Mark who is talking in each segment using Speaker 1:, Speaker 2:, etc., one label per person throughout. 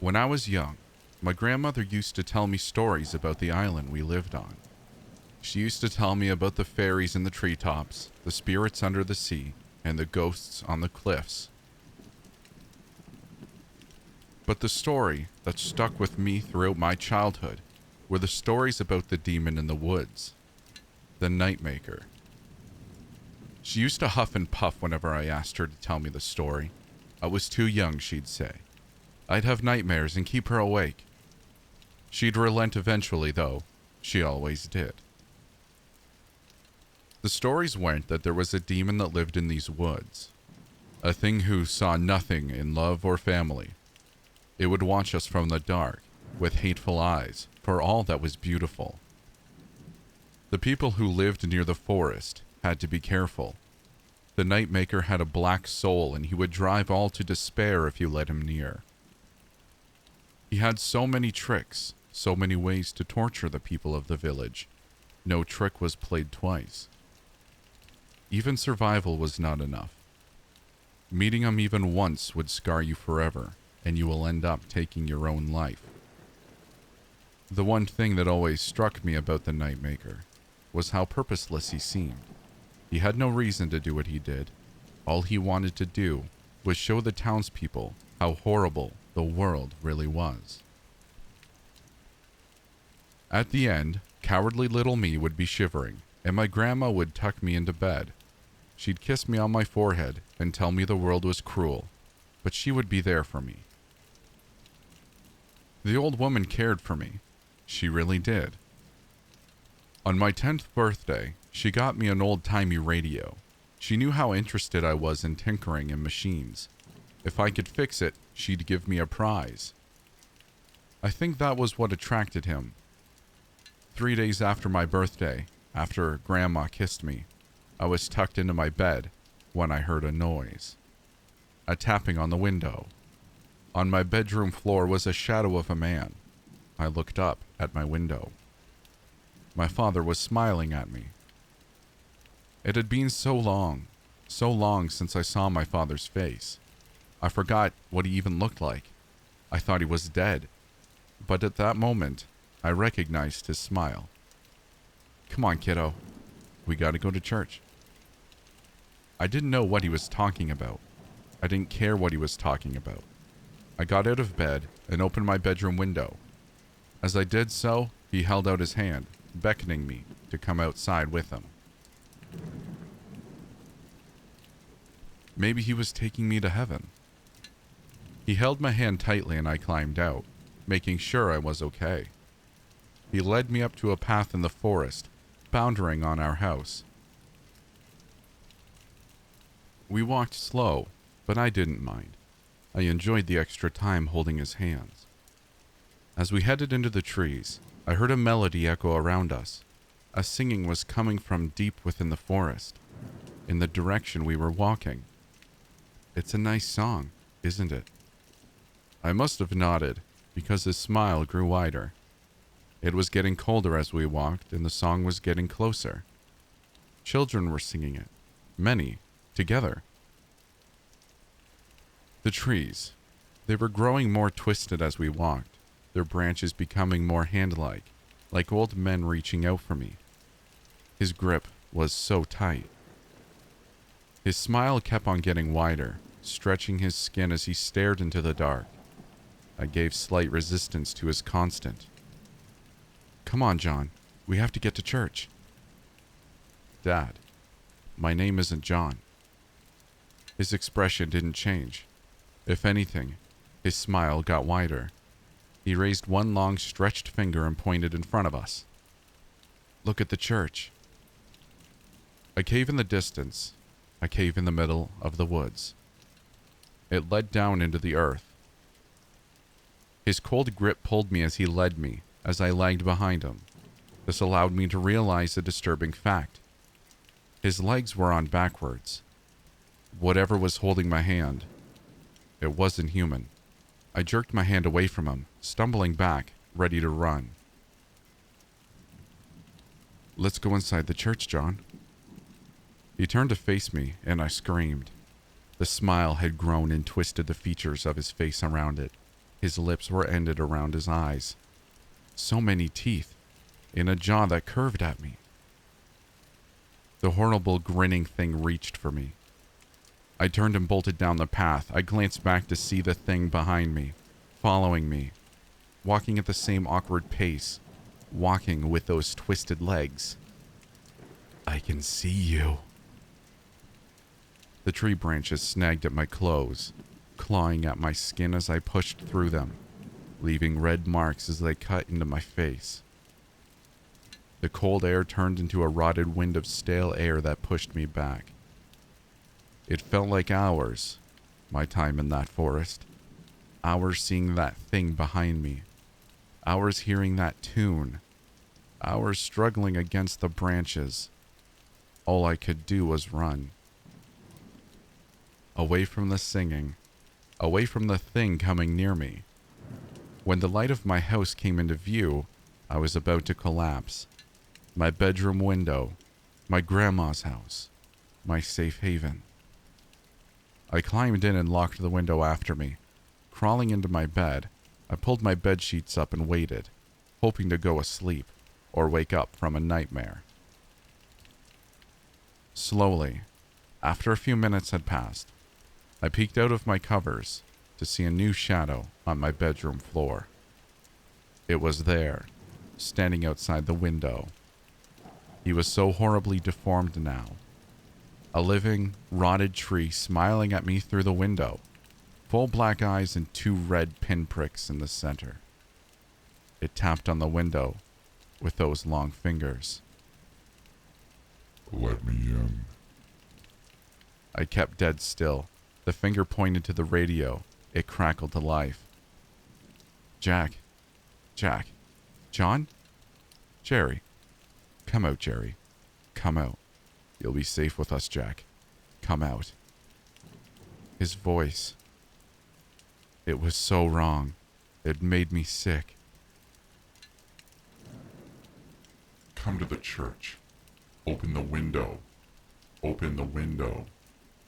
Speaker 1: When I was young, my grandmother used to tell me stories about the island we lived on. She used to tell me about the fairies in the treetops, the spirits under the sea, and the ghosts on the cliffs. But the story that stuck with me throughout my childhood were the stories about the demon in the woods, the Nightmaker. She used to huff and puff whenever I asked her to tell me the story. I was too young, she'd say. I'd have nightmares and keep her awake. She'd relent eventually, though. She always did. The stories went that there was a demon that lived in these woods, a thing who saw nothing in love or family. It would watch us from the dark, with hateful eyes, for all that was beautiful. The people who lived near the forest had to be careful. The Nightmaker had a black soul, and he would drive all to despair if you let him near. He had so many tricks, so many ways to torture the people of the village. No trick was played twice. Even survival was not enough. Meeting him even once would scar you forever, and you will end up taking your own life. The one thing that always struck me about the Nightmaker was how purposeless he seemed. He had no reason to do what he did. All he wanted to do was show the townspeople how horrible the world really was. At the end, cowardly little me would be shivering, and my grandma would tuck me into bed. She'd kiss me on my forehead and tell me the world was cruel, but she would be there for me. The old woman cared for me. She really did. On my 10th birthday, she got me an old-timey radio. She knew how interested I was in tinkering in machines. If I could fix it, she'd give me a prize. I think that was what attracted him. 3 days after my birthday, after Grandma kissed me, I was tucked into my bed when I heard a noise. A tapping on the window. On my bedroom floor was a shadow of a man. I looked up at my window. My father was smiling at me. It had been so long since I saw my father's face. I forgot what he even looked like. I thought he was dead. But at that moment, I recognized his smile. "Come on, kiddo. We gotta go to church." I didn't know what he was talking about. I didn't care what he was talking about. I got out of bed and opened my bedroom window. As I did so, he held out his hand, beckoning me to come outside with him. Maybe he was taking me to heaven. He held my hand tightly and I climbed out, making sure I was okay. He led me up to a path in the forest, bounding on our house. We walked slow, but I didn't mind. I enjoyed the extra time holding his hands. As we headed into the trees, I heard a melody echo around us. A singing was coming from deep within the forest, in the direction we were walking. "It's a nice song, isn't it?" I must have nodded, because his smile grew wider. It was getting colder as we walked, and the song was getting closer. Children were singing it, many, together. The trees, they were growing more twisted as we walked, their branches becoming more hand-like, like old men reaching out for me. His grip was so tight. His smile kept on getting wider, stretching his skin as he stared into the dark. I gave slight resistance to his constant. "Come on, John. We have to get to church." "Dad, my name isn't John." His expression didn't change. If anything, his smile got wider. He raised one long stretched finger and pointed in front of us. "Look at the church." A cave in the distance, a cave in the middle of the woods. It led down into the earth. His cold grip pulled me as he led me, as I lagged behind him. This allowed me to realize a disturbing fact. His legs were on backwards. Whatever was holding my hand, it wasn't human. I jerked my hand away from him, stumbling back, ready to run. "Let's go inside the church, John." He turned to face me, and I screamed. The smile had grown and twisted the features of his face around it. His lips were ended around his eyes. So many teeth, in a jaw that curved at me. The horrible grinning thing reached for me. I turned and bolted down the path. I glanced back to see the thing behind me, following me, walking at the same awkward pace, walking with those twisted legs. I can see you. The tree branches snagged at my clothes, clawing at my skin as I pushed through them, leaving red marks as they cut into my face. The cold air turned into a rotted wind of stale air that pushed me back. It felt like hours, my time in that forest. Hours seeing that thing behind me. Hours hearing that tune. Hours struggling against the branches. All I could do was run. Away from the singing. Away from the thing coming near me. When the light of my house came into view, I was about to collapse. My bedroom window. My grandma's house. My safe haven. I climbed in and locked the window after me. Crawling into my bed, I pulled my bed sheets up and waited, hoping to go asleep or wake up from a nightmare. Slowly, after a few minutes had passed, I peeked out of my covers to see a new shadow on my bedroom floor. It was there, standing outside the window. He was so horribly deformed now. A living, rotted tree smiling at me through the window, full black eyes and 2 red pinpricks in the center. It tapped on the window with those long fingers.
Speaker 2: Let me in.
Speaker 1: I kept dead still. The finger pointed to the radio. It crackled to life. Jack. John? Jerry. Come out, Jerry. Come out. You'll be safe with us, Jack. Come out. His voice. It was so wrong. It made me sick.
Speaker 2: Come to the church. Open the window. Open the window.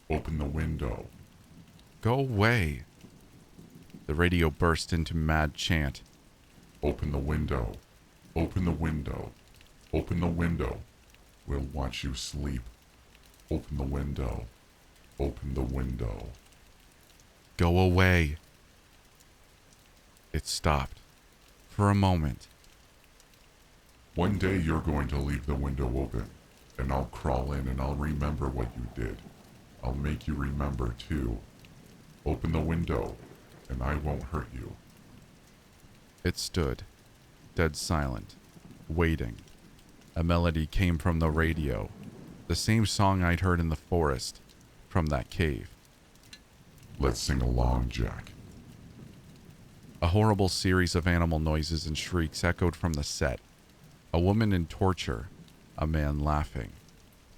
Speaker 2: Open the window.
Speaker 1: Go away. The radio burst into mad chant.
Speaker 2: Open the window. Open the window. Open the window. We'll watch you sleep. Open the window. Open the window.
Speaker 1: Go away. It stopped. For a moment.
Speaker 2: One day you're going to leave the window open, and I'll crawl in and I'll remember what you did. I'll make you remember too. Open the window, and I won't hurt you.
Speaker 1: It stood, dead silent, waiting. A melody came from the radio, the same song I'd heard in the forest, from that cave.
Speaker 2: Let's sing along, Jack.
Speaker 1: A horrible series of animal noises and shrieks echoed from the set. A woman in torture, a man laughing.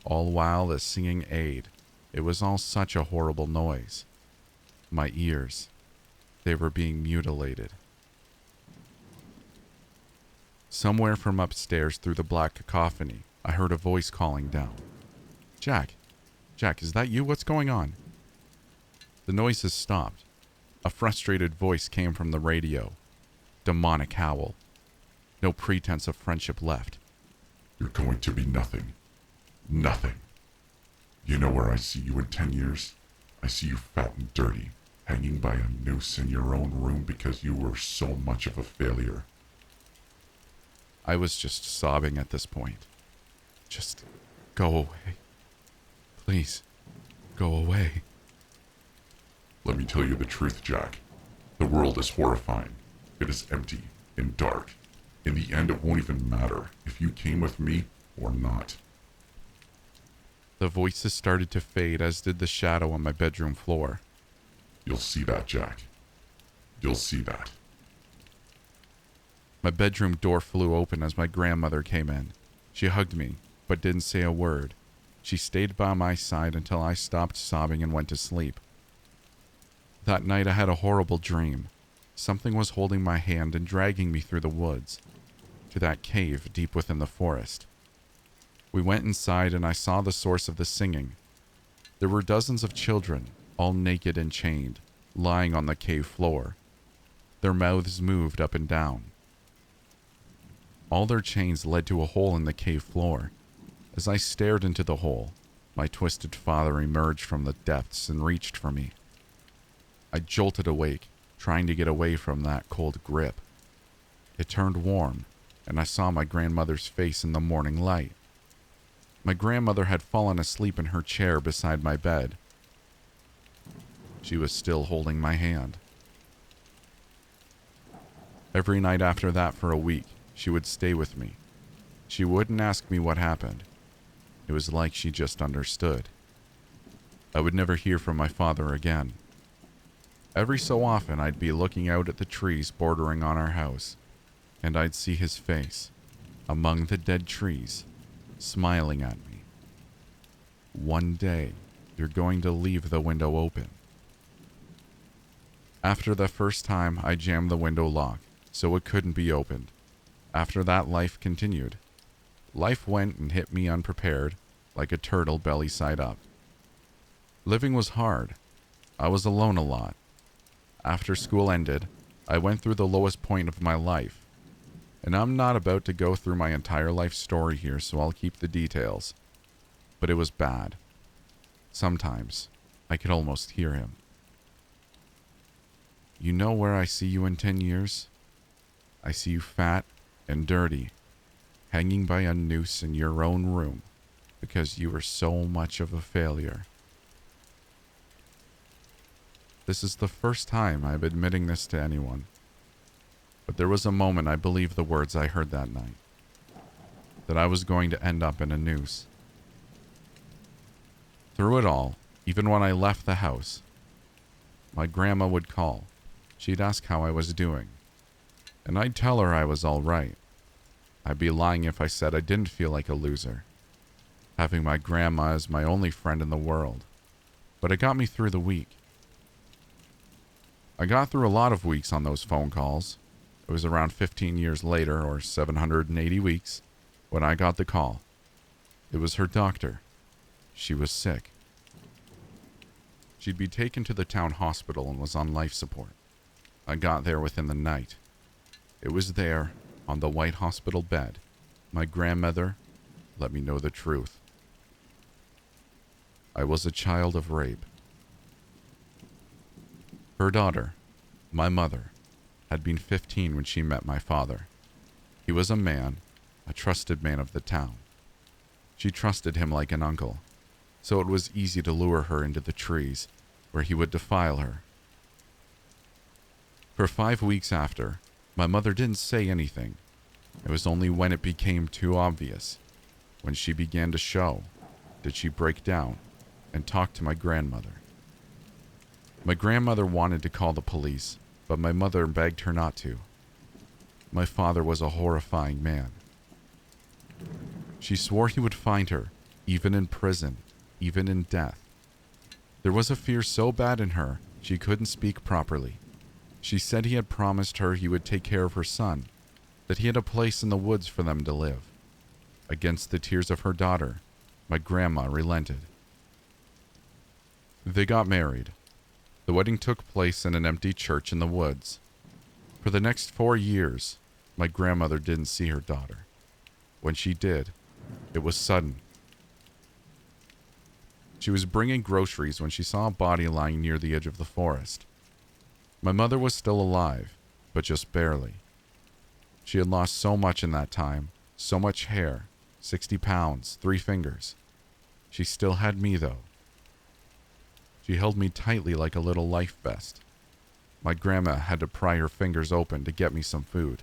Speaker 1: All while the singing aid. It was all such a horrible noise. My ears, they were being mutilated. Somewhere from upstairs through the black cacophony, I heard a voice calling down. Jack, is that you? What's going on? The noises stopped. A frustrated voice came from the radio. Demonic howl. No pretense of friendship left.
Speaker 2: You're going to be nothing. Nothing. You know where I see you in 10 years? I see you fat and dirty, hanging by a noose in your own room because you were so much of a failure.
Speaker 1: I was just sobbing at this point. Just go away. Please, go away.
Speaker 2: Let me tell you the truth, Jack. The world is horrifying. It is empty and dark. In the end, it won't even matter if you came with me or not.
Speaker 1: The voices started to fade, as did the shadow on my bedroom floor.
Speaker 2: You'll see that, Jack. You'll see that.
Speaker 1: My bedroom door flew open as my grandmother came in. She hugged me, but didn't say a word. She stayed by my side until I stopped sobbing and went to sleep. That night I had a horrible dream. Something was holding my hand and dragging me through the woods, to that cave deep within the forest. We went inside and I saw the source of the singing. There were dozens of children, all naked and chained, lying on the cave floor. Their mouths moved up and down. All their chains led to a hole in the cave floor. As I stared into the hole, my twisted father emerged from the depths and reached for me. I jolted awake, trying to get away from that cold grip. It turned warm, and I saw my grandmother's face in the morning light. My grandmother had fallen asleep in her chair beside my bed. She was still holding my hand. Every night after that for a week, she would stay with me. She wouldn't ask me what happened. It was like she just understood. I would never hear from my father again. Every so often, I'd be looking out at the trees bordering on our house, and I'd see his face, among the dead trees, smiling at me. One day, you're going to leave the window open. After the first time, I jammed the window lock, so it couldn't be opened. After that, life continued. Life went and hit me unprepared, like a turtle belly side up. Living was hard. I was alone a lot. After school ended, I went through the lowest point of my life. And I'm not about to go through my entire life story here, so I'll keep the details. But it was bad. Sometimes, I could almost hear him. You know where I see you in 10 years? I see you fat and dirty, hanging by a noose in your own room because you were so much of a failure. This is the first time I'm admitting this to anyone, but there was a moment I believed the words I heard that night, that I was going to end up in a noose. Through it all, even when I left the house, my grandma would call. She'd ask how I was doing, and I'd tell her I was all right. I'd be lying if I said I didn't feel like a loser, having my grandma as my only friend in the world, but it got me through the week. I got through a lot of weeks on those phone calls. It was around 15 years later, or 780 weeks, when I got the call. It was her doctor. She was sick. She'd be taken to the town hospital and was on life support. I got there within the night. It was there, on the white hospital bed, my grandmother let me know the truth. I was a child of rape. Her daughter, my mother, had been 15 when she met my father. He was a man, a trusted man of the town. She trusted him like an uncle, so it was easy to lure her into the trees, where he would defile her. For 5 weeks after, my mother didn't say anything. It was only when it became too obvious, when she began to show, did she break down and talk to my grandmother. My grandmother wanted to call the police, but my mother begged her not to. My father was a horrifying man. She swore he would find her, even in prison, even in death. There was a fear so bad in her, she couldn't speak properly. She said he had promised her he would take care of her son, that he had a place in the woods for them to live. Against the tears of her daughter, my grandma relented. They got married. The wedding took place in an empty church in the woods. For the next 4 years, my grandmother didn't see her daughter. When she did, it was sudden. She was bringing groceries when she saw a body lying near the edge of the forest. My mother was still alive, but just barely. She had lost so much in that time, so much hair, 60 pounds, 3 fingers. She still had me, though. She held me tightly like a little life vest. My grandma had to pry her fingers open to get me some food.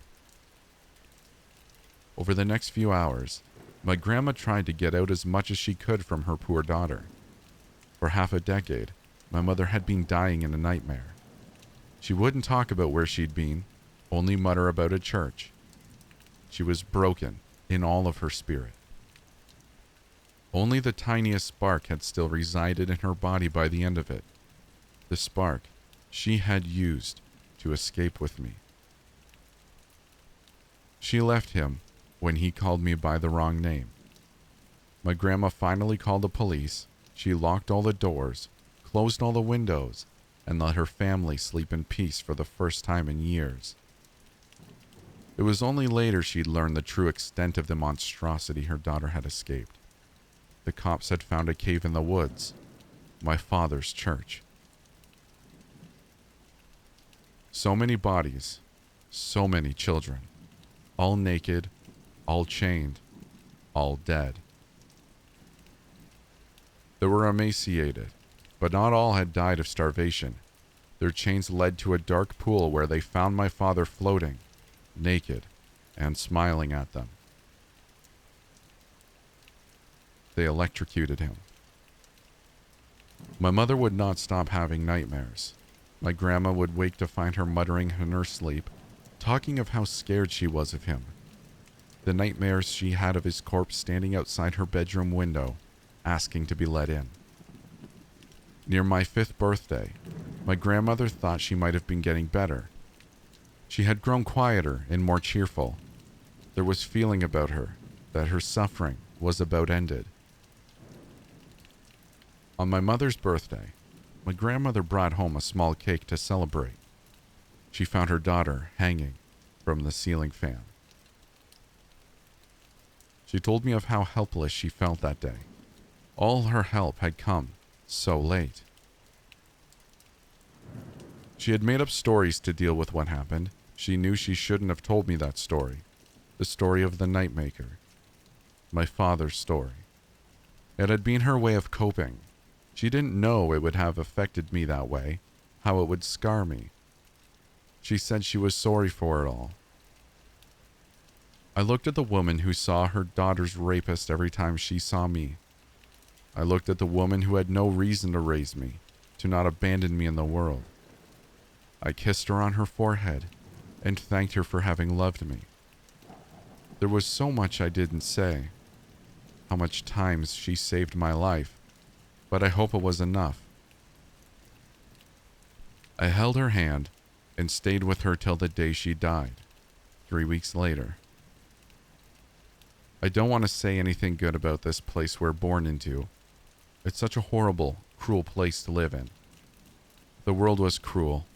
Speaker 1: Over the next few hours, my grandma tried to get out as much as she could from her poor daughter. For half a decade, my mother had been dying in a nightmare. She wouldn't talk about where she'd been, only mutter about a church. She was broken in all of her spirit. Only the tiniest spark had still resided in her body by the end of it. The spark she had used to escape with me. She left him when he called me by the wrong name. My grandma finally called the police. She locked all the doors, closed all the windows, and let her family sleep in peace for the first time in years. It was only later she'd learned the true extent of the monstrosity her daughter had escaped. The cops had found a cave in the woods, my father's church. So many bodies, so many children, all naked, all chained, all dead. They were emaciated, but not all had died of starvation. Their chains led to a dark pool where they found my father floating, naked, and smiling at them. They electrocuted him. My mother would not stop having nightmares. My grandma would wake to find her muttering in her sleep, talking of how scared she was of him. The nightmares she had of his corpse standing outside her bedroom window, asking to be let in. Near my 5th birthday, my grandmother thought she might have been getting better. She had grown quieter and more cheerful. There was feeling about her that her suffering was about ended. On my mother's birthday, my grandmother brought home a small cake to celebrate. She found her daughter hanging from the ceiling fan. She told me of how helpless she felt that day. All her help had come so late. She had made up stories to deal with what happened. She knew she shouldn't have told me that story. The story of the Nightmaker. My father's story. It had been her way of coping. She didn't know it would have affected me that way, how it would scar me. She said she was sorry for it all. I looked at the woman who saw her daughter's rapist every time she saw me. I looked at the woman who had no reason to raise me, to not abandon me in the world. I kissed her on her forehead and thanked her for having loved me. There was so much I didn't say, how much times she saved my life, but I hope it was enough. I held her hand and stayed with her till the day she died, 3 weeks later. I don't want to say anything good about this place we're born into. It's such a horrible, cruel place to live in. The world was cruel,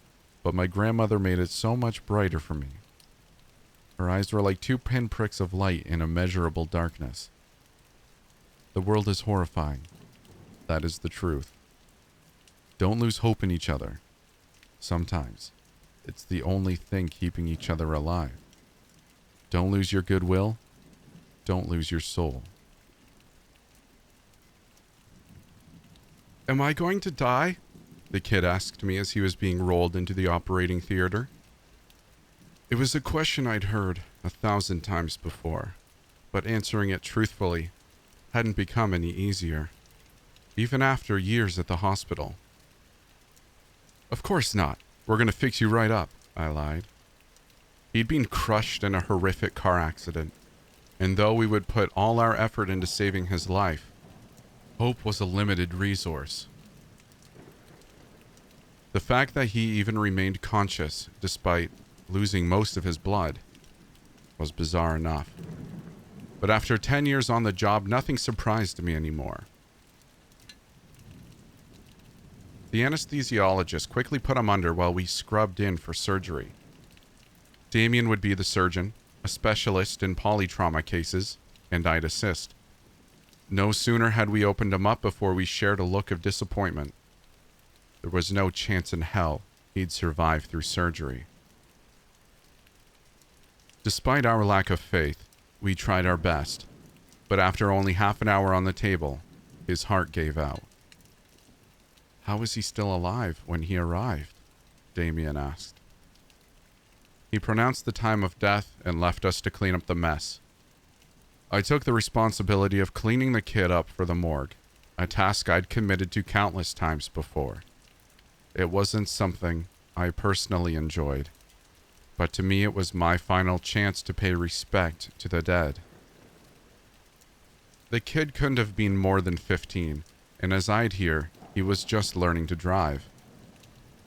Speaker 1: but my grandmother made it so much brighter for me. Her eyes were like 2 pinpricks of light in immeasurable darkness. The world is horrifying. That is the truth. Don't lose hope in each other. Sometimes, it's the only thing keeping each other alive. Don't lose your goodwill. Don't lose your soul. Am I going to die? The kid asked me as he was being rolled into the operating theater. It was a question I'd heard 1,000 times before, but answering it truthfully hadn't become any easier, even after years at the hospital. Of course not. We're going to fix you right up, I lied. He'd been crushed in a horrific car accident, and though we would put all our effort into saving his life, hope was a limited resource. The fact that he even remained conscious, despite losing most of his blood, was bizarre enough. But after 10 years on the job, nothing surprised me anymore. The anesthesiologist quickly put him under while we scrubbed in for surgery. Damien would be the surgeon, a specialist in polytrauma cases, and I'd assist. No sooner had we opened him up before we shared a look of disappointment. There was no chance in hell he'd survive through surgery. Despite our lack of faith, we tried our best, but after only half an hour on the table, his heart gave out. How was he still alive when he arrived? Damien asked. He pronounced the time of death and left us to clean up the mess. I took the responsibility of cleaning the kid up for the morgue, a task I'd committed to countless times before. It wasn't something I personally enjoyed, but to me it was my final chance to pay respect to the dead. The kid couldn't have been more than 15, and as I'd hear, he was just learning to drive.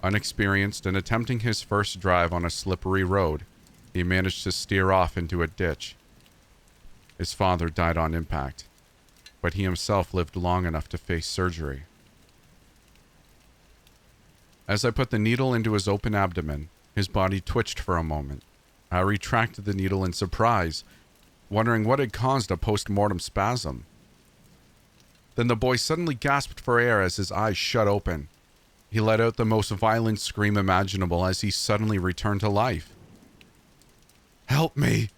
Speaker 1: Unexperienced and attempting his first drive on a slippery road, he managed to steer off into a ditch. His father died on impact, but he himself lived long enough to face surgery. As I put the needle into his open abdomen, his body twitched for a moment. I retracted the needle in surprise, wondering what had caused a post-mortem spasm. Then the boy suddenly gasped for air as his eyes shut open. He let out the most violent scream imaginable as he suddenly returned to life. "Help me!"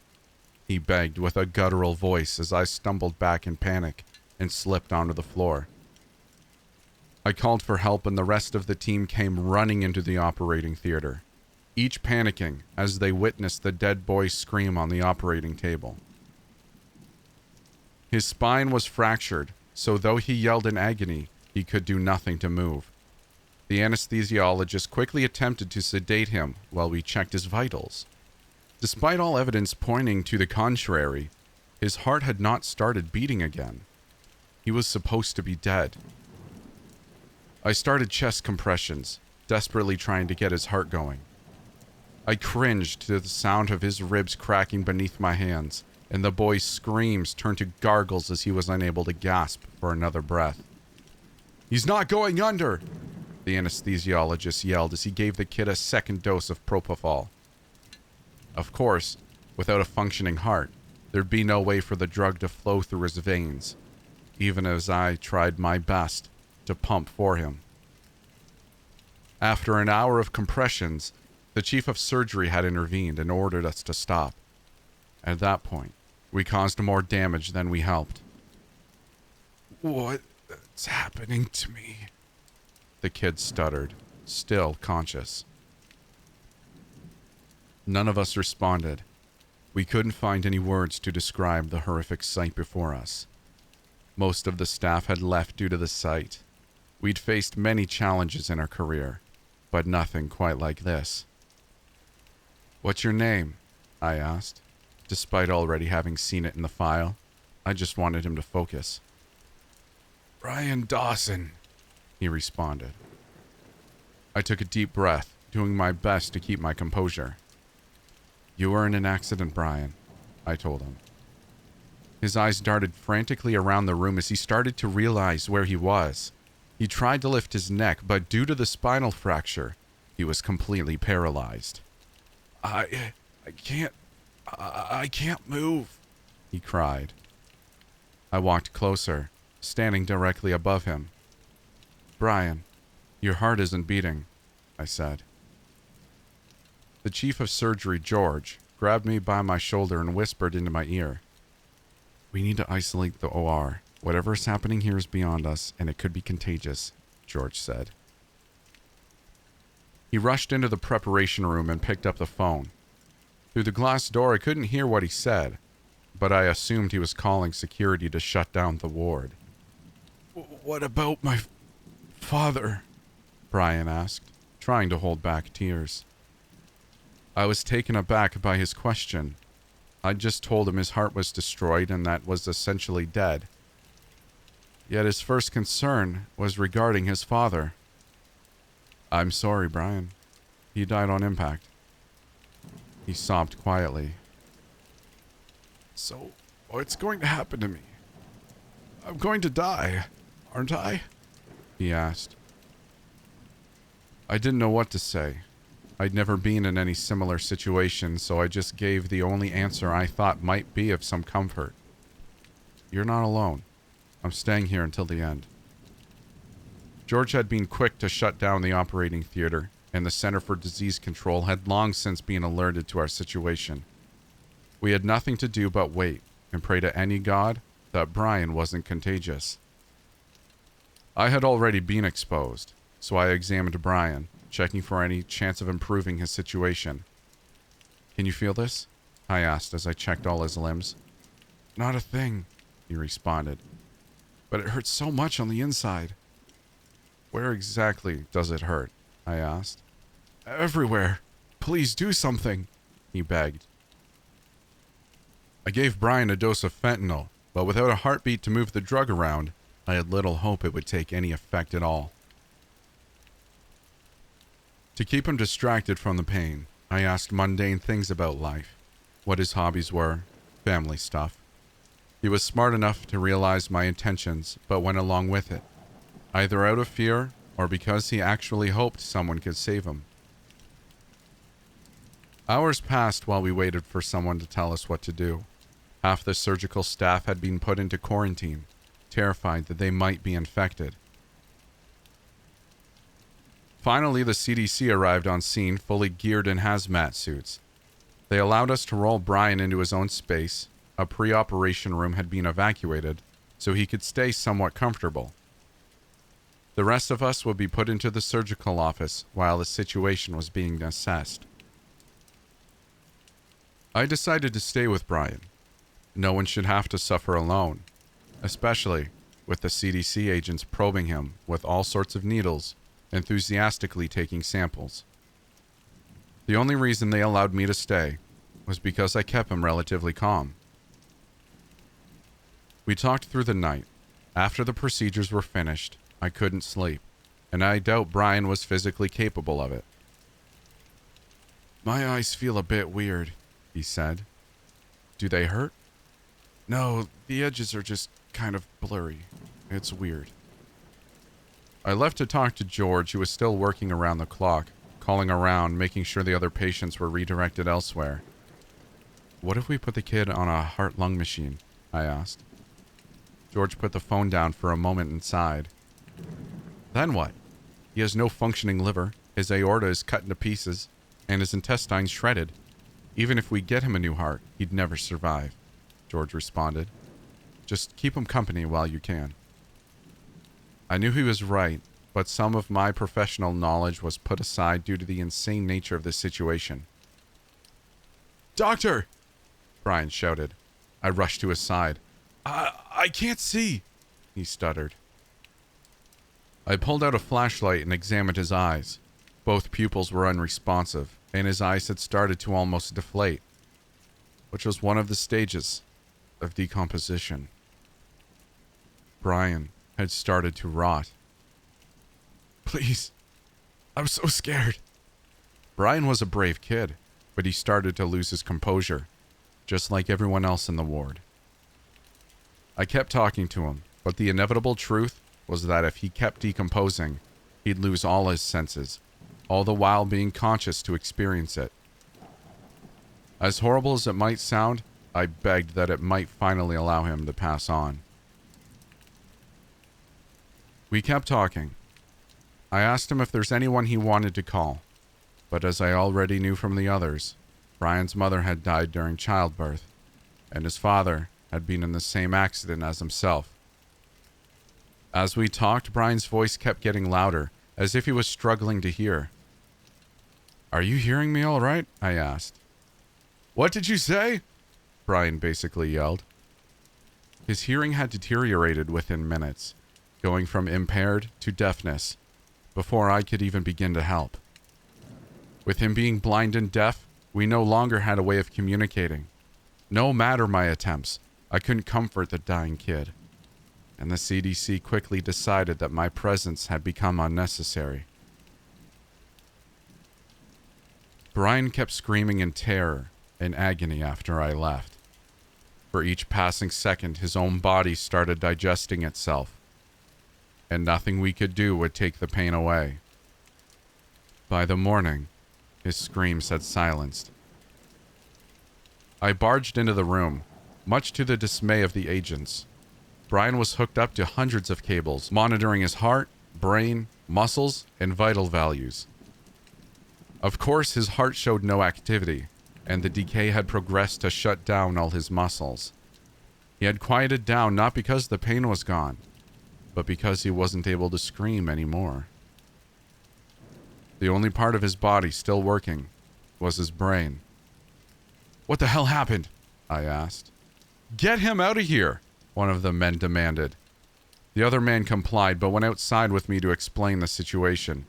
Speaker 1: he begged with a guttural voice as I stumbled back in panic and slipped onto the floor. I called for help and the rest of the team came running into the operating theater, each panicking as they witnessed the dead boy scream on the operating table. His spine was fractured, so though he yelled in agony, he could do nothing to move. The anesthesiologist quickly attempted to sedate him while we checked his vitals. Despite all evidence pointing to the contrary, his heart had not started beating again. He was supposed to be dead. I started chest compressions, desperately trying to get his heart going. I cringed to the sound of his ribs cracking beneath my hands, and the boy's screams turned to gargles as he was unable to gasp for another breath. "He's not going under!" the anesthesiologist yelled as he gave the kid a second dose of propofol. Of course, without a functioning heart, there'd be no way for the drug to flow through his veins, even as I tried my best to pump for him. After an hour of compressions, the chief of surgery had intervened and ordered us to stop. At that point, we caused more damage than we helped. "What's happening to me?" the kid stuttered, still conscious. None of us responded. We couldn't find any words to describe the horrific sight before us. Most of the staff had left due to the sight. We'd faced many challenges in our career, but nothing quite like this. "What's your name?" I asked. Despite already having seen it in the file, I just wanted him to focus. "Brian Dawson," he responded. I took a deep breath, doing my best to keep my composure. "You were in an accident, Brian," I told him. His eyes darted frantically around the room as he started to realize where he was. He tried to lift his neck, but due to the spinal fracture, he was completely paralyzed. I can't move," he cried. I walked closer, standing directly above him. "Brian, your heart isn't beating," I said. The chief of surgery, George, grabbed me by my shoulder and whispered into my ear. "We need to isolate the OR. Whatever is happening here is beyond us, and it could be contagious," George said. He rushed into the preparation room and picked up the phone. Through the glass door, I couldn't hear what he said, but I assumed he was calling security to shut down the ward. "What about my father?" Brian asked, trying to hold back tears. I was taken aback by his question. I'd just told him his heart was destroyed and that was essentially dead. Yet his first concern was regarding his father. "I'm sorry, Brian. He died on impact." He sobbed quietly. "So, what's going to happen to me? I'm going to die, aren't I?" he asked. I didn't know what to say. I'd never been in any similar situation, so I just gave the only answer I thought might be of some comfort. "You're not alone. I'm staying here until the end." George had been quick to shut down the operating theater, and the Center for Disease Control had long since been alerted to our situation. We had nothing to do but wait and pray to any god that Brian wasn't contagious. I had already been exposed, so I examined Brian, checking for any chance of improving his situation. "Can you feel this?" I asked as I checked all his limbs. "Not a thing," he responded. "But it hurts so much on the inside." "Where exactly does it hurt?" I asked. "Everywhere. Please do something," he begged. I gave Brian a dose of fentanyl, but without a heartbeat to move the drug around, I had little hope it would take any effect at all. To keep him distracted from the pain, I asked mundane things about life, what his hobbies were, family stuff. He was smart enough to realize my intentions, but went along with it, either out of fear or because he actually hoped someone could save him. Hours passed while we waited for someone to tell us what to do. Half the surgical staff had been put into quarantine, terrified that they might be infected. Finally, the CDC arrived on scene, fully geared in hazmat suits. They allowed us to roll Brian into his own space. A pre-operation room had been evacuated, so he could stay somewhat comfortable. The rest of us would be put into the surgical office while the situation was being assessed. I decided to stay with Brian. No one should have to suffer alone, especially with the CDC agents probing him with all sorts of needles, enthusiastically taking samples. The only reason they allowed me to stay was because I kept him relatively calm. We talked through the night. After the procedures were finished, I couldn't sleep, and I doubt Brian was physically capable of it. "My eyes feel a bit weird," he said. "Do they hurt?" "No, the edges are just kind of blurry. It's weird." I left to talk to George, who was still working around the clock, calling around, making sure the other patients were redirected elsewhere. "What if we put the kid on a heart-lung machine?" I asked. George put the phone down for a moment and sighed. "Then what? He has no functioning liver, his aorta is cut into pieces, and his intestines shredded. Even if we get him a new heart, he'd never survive," George responded. "Just keep him company while you can." I knew he was right, but some of my professional knowledge was put aside due to the insane nature of the situation. "Doctor!" Brian shouted. I rushed to his side. I can't see," he stuttered. I pulled out a flashlight and examined his eyes. Both pupils were unresponsive, and his eyes had started to almost deflate, which was one of the stages of decomposition. Brian had started to rot. "Please, I'm so scared." Brian was a brave kid, but he started to lose his composure, just like everyone else in the ward. I kept talking to him, but the inevitable truth was that if he kept decomposing, he'd lose all his senses, all the while being conscious to experience it. As horrible as it might sound, I begged that it might finally allow him to pass on. We kept talking. I asked him if there's anyone he wanted to call, but as I already knew from the others, Brian's mother had died during childbirth, and his father had been in the same accident as himself. As we talked, Brian's voice kept getting louder, as if he was struggling to hear. "Are you hearing me all right?" I asked. "What did you say?" Brian basically yelled. His hearing had deteriorated within minutes, going from impaired to deafness, before I could even begin to help. With him being blind and deaf, we no longer had a way of communicating. No matter my attempts, I couldn't comfort the dying kid, and the CDC quickly decided that my presence had become unnecessary. Brian kept screaming in terror and agony after I left. For each passing second, his own body started digesting itself, and nothing we could do would take the pain away. By the morning, his screams had silenced. I barged into the room, much to the dismay of the agents. Brian was hooked up to hundreds of cables, monitoring his heart, brain, muscles, and vital values. Of course, his heart showed no activity, and the decay had progressed to shut down all his muscles. He had quieted down not because the pain was gone, but because he wasn't able to scream anymore. The only part of his body still working was his brain. "What the hell happened?" I asked. "Get him out of here," one of the men demanded. The other man complied, but went outside with me to explain the situation.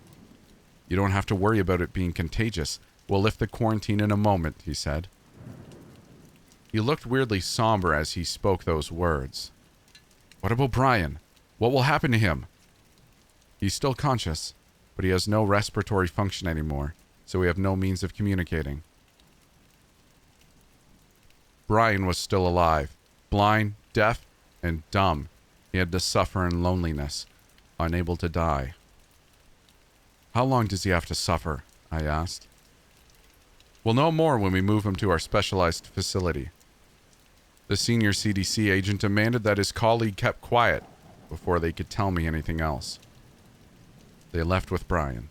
Speaker 1: "You don't have to worry about it being contagious. We'll lift the quarantine in a moment," he said. He looked weirdly somber as he spoke those words. "What about Brian? What will happen to him?" "He's still conscious, but he has no respiratory function anymore, so we have no means of communicating." Brian was still alive, blind, deaf, and dumb. He had to suffer in loneliness, unable to die. How long does he have to suffer? I asked. We'll know more when we move him to our specialized facility. The senior CDC agent demanded that his colleague kept quiet before they could tell me anything else. They left with Brian,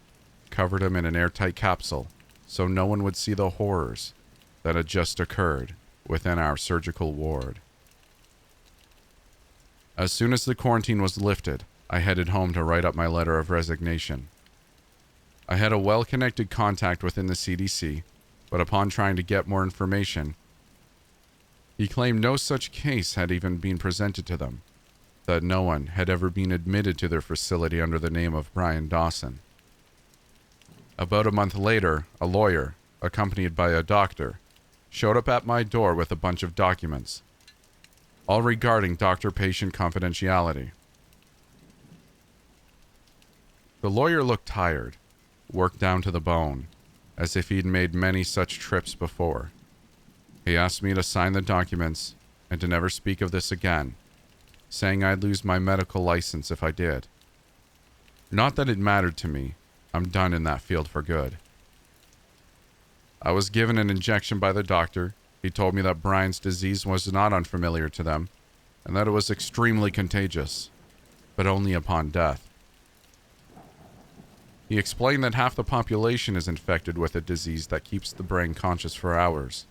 Speaker 1: covered him in an airtight capsule so no one would see the horrors that had just occurred within our surgical ward. As soon as the quarantine was lifted, I headed home to write up my letter of resignation. I had a well-connected contact within the CDC, but upon trying to get more information, he claimed no such case had even been presented to them, that no one had ever been admitted to their facility under the name of Brian Dawson. About a month later, a lawyer, accompanied by a doctor, showed up at my door with a bunch of documents, all regarding doctor-patient confidentiality. The lawyer looked tired, worked down to the bone, as if he'd made many such trips before. He asked me to sign the documents and to never speak of this again, saying I'd lose my medical license if I did. Not that it mattered to me. I'm done in that field for good. I was given an injection by the doctor. He told me that Brian's disease was not unfamiliar to them, and that it was extremely contagious, but only upon death. He explained that half the population is infected with a disease that keeps the brain conscious for hours,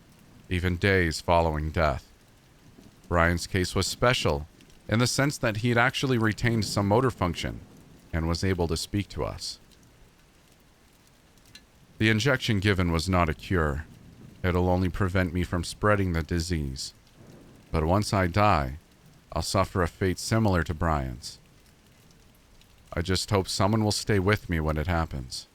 Speaker 1: even days following death. Brian's case was special in the sense that he had actually retained some motor function and was able to speak to us. The injection given was not a cure. It'll only prevent me from spreading the disease. But once I die, I'll suffer a fate similar to Brian's. I just hope someone will stay with me when it happens.